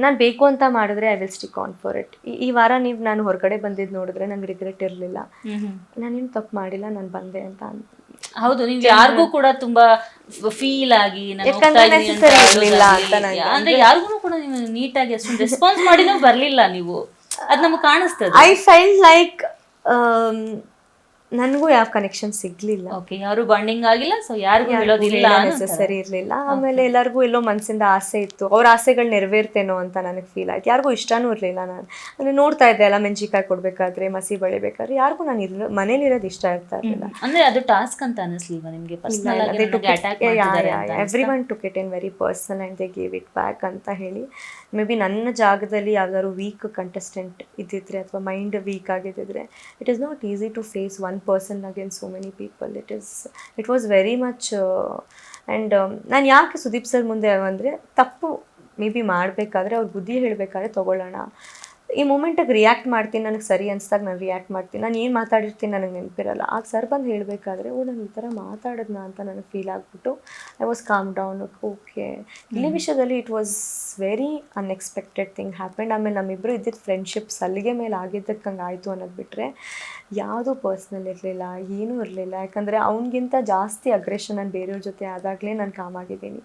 ನಾನು ಬೇಕು ಅಂತ ಮಾಡಿದ್ರೆ I will stick on for it. ಈ ವಾರ ನೀವು ನಾನು ಹೊರಗಡೆ ಬಂದಿದ್ದು ನೋಡಿದ್ರೆ ನಂಗೆ ರಿಗ್ರೆಟ್ ಇರಲಿಲ್ಲ, ನಾನೇನು ತಪ್ಪು ಮಾಡಿಲ್ಲ, ನಾನು ಬಂದೆ ಅಂತ. ಹೌದು, ನೀವು ಯಾರಿಗೂ ಕೂಡ ತುಂಬಾ ಫೀಲ್ ಆಗಿ ಅಂದ್ರೆ ಯಾರಿಗೂ ಕೂಡ ನೀವು ನೀಟಾಗಿ ಅಷ್ಟು ರೆಸ್ಪಾನ್ಸ್ ಮಾಡಿನೂ ಬರ್ಲಿಲ್ಲ ನೀವು, ಅದು ನಮ್ಗೆ ಕಾಣಿಸ್ತದೆ. ಐ ಫೆಲ್ಟ್ ಲೈಕ್ ನನಗೂ ಯಾವ ಕನೆಕ್ಷನ್ ಸಿಗ್ಲಿಲ್ಲ. ಓಕೆ, ಯಾರು ಬಾಂಡಿಂಗ್ ಆಗಿಲ್ಲ, ಸೊ ಯಾರಿಗೂ ಹೇಳೋದಿಲ್ಲ, ನೆಸೆಸರಿ ಇರಲಿಲ್ಲ. ಆಮೇಲೆ ಎಲ್ಲರಿಗೂ ಎಲ್ಲೋ ಮನಸ್ಸಿಂದ ಆಸೆ ಇತ್ತು, ಅವ್ರ ಆಸೆಗಳು ನೆರವೇರ್ತೇನೋ ಅಂತ ನನಗೆ ಫೀಲ್ ಆಯ್ತು. ಯಾರಿಗೂ ಇಷ್ಟನೂ ಇರಲಿಲ್ಲ. ನಾನು ಅಂದರೆ ನೋಡ್ತಾ ಇದ್ದೆ ಅಲ್ಲ, ಮೆಣಸಿನ್ಕಾಯಿ ಕೊಡಬೇಕಾದ್ರೆ, ಮಸಿ ಬೆಳಿಬೇಕಾದ್ರೆ ಯಾರಿಗೂ ನಾನು ಮನೇಲಿರೋದು ಇಷ್ಟ ಇರ್ತಾ ಇರಲಿಲ್ಲ. ಅಂದರೆ ಅದು ಟಾಸ್ಕ್ ಅಂತ ಅನ್ನಿಸ್ಲಿಲ್ವಾ ನಿಮಗೆ? Everyone took it in very personal and they gave it back ಅಂತ ಹೇಳಿ. ಮೇ ಬಿ ನನ್ನ ಜಾಗದಲ್ಲಿ ಯಾವ್ದಾದ್ರು ವೀಕ್ ಕಂಟೆಸ್ಟೆಂಟ್ ಇದ್ದಿದ್ರೆ ಅಥವಾ ಮೈಂಡ್ ವೀಕ್ ಆಗಿದ್ದಿದ್ರೆ, it is not easy to face one person against so many people. It was very much. And ನಾನು ಯಾಕೆ ಸುದೀಪ್ ಸರ್ ಮುಂದೆ ಅಂದರೆ, ತಪ್ಪು ಮೇ ಬಿ ಮಾಡಬೇಕಾದ್ರೆ ಅವ್ರು ಬುದ್ಧಿ ಹೇಳಬೇಕಾದ್ರೆ ತೊಗೊಳ್ಳೋಣ, ಈ ಮೂಮೆಂಟಿಗೆ ರಿಯಾಕ್ಟ್ ಮಾಡ್ತೀನಿ, ನನಗೆ ಸರಿ ಅನಿಸ್ದಾಗ ನಾನು ರಿಯಾಕ್ಟ್ ಮಾಡ್ತೀನಿ, ನಾನು ಏನು ಮಾತಾಡಿರ್ತೀನಿ ನನಗೆ ನೆನಪಿರಲ್ಲ. ಆಗ ಸರ್ ಬಂದು ಹೇಳಬೇಕಾದ್ರೆ ನಾನು ಈ ಥರ ಮಾತಾಡಿದ್ನ ಅಂತ ನನಗೆ ಫೀಲ್ ಆಗಿಬಿಟ್ಟು I was calm down. Okay, ಇಲ್ಲಿ ವಿಷಯದಲ್ಲಿ it was very unexpected thing happened. ಆಮೇಲೆ ನಮ್ಮಿಬ್ಬರು ಇದ್ದಿದ್ದು ಫ್ರೆಂಡ್ಶಿಪ್ ಸಲ್ಲಿಗೆ ಮೇಲೆ ಆಗಿದ್ದಕ್ಕೆ ಹಂಗೆ ಆಯಿತು ಅನ್ನೋದು ಬಿಟ್ಟರೆ ಯಾವುದೂ ಪರ್ಸ್ನಲ್ ಇರಲಿಲ್ಲ, ಏನೂ ಇರಲಿಲ್ಲ. ಯಾಕಂದರೆ ಅವನಿಗಿಂತ ಜಾಸ್ತಿ ಅಗ್ರೆಷನ್ ನಾನು ಬೇರೆಯವ್ರ ಜೊತೆ ಆದಾಗಲೇ ನಾನು ಕಾಮ್ ಆಗಿದ್ದೀನಿ.